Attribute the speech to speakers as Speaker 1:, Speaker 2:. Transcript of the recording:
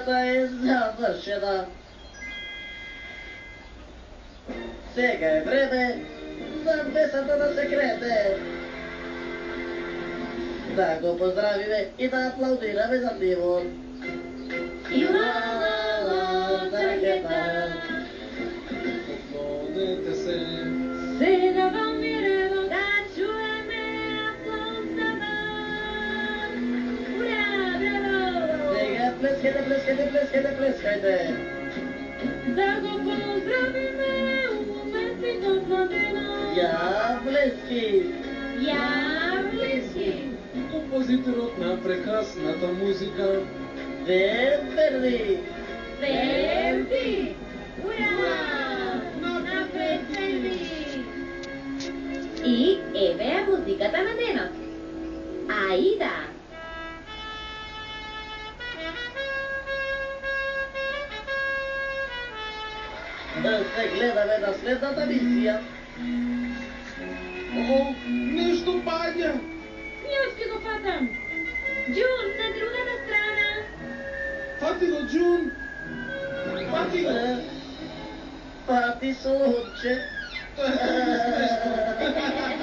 Speaker 1: Музиката е завршена. Сега е време за месата да се крете. Да го поздравиме и да аплаудираме за него.
Speaker 2: Илала, таргета.
Speaker 3: Поклонете се.
Speaker 2: Сега вам мирево да чуеме аплаузата. Ура, браво!
Speaker 1: Сега плескайте, плескайте, плескайте, плескайте.
Speaker 2: Да го поздравиме у моментите на дена.
Speaker 1: Ја блески.
Speaker 2: Ја блески.
Speaker 3: Композиторот на прекрасната музика.
Speaker 1: Верди.
Speaker 2: Верди. Ура! Напред, Верди! И еве е музиката на денот. Аида!
Speaker 1: Да се гледаме на следната мисија.
Speaker 3: О, нешто паѓа.
Speaker 2: Јас ќе го фатам. Џун, на другата страна.
Speaker 3: Фати го, Џун. Фати го.
Speaker 1: Пати слонче.
Speaker 3: Тоа е смешно.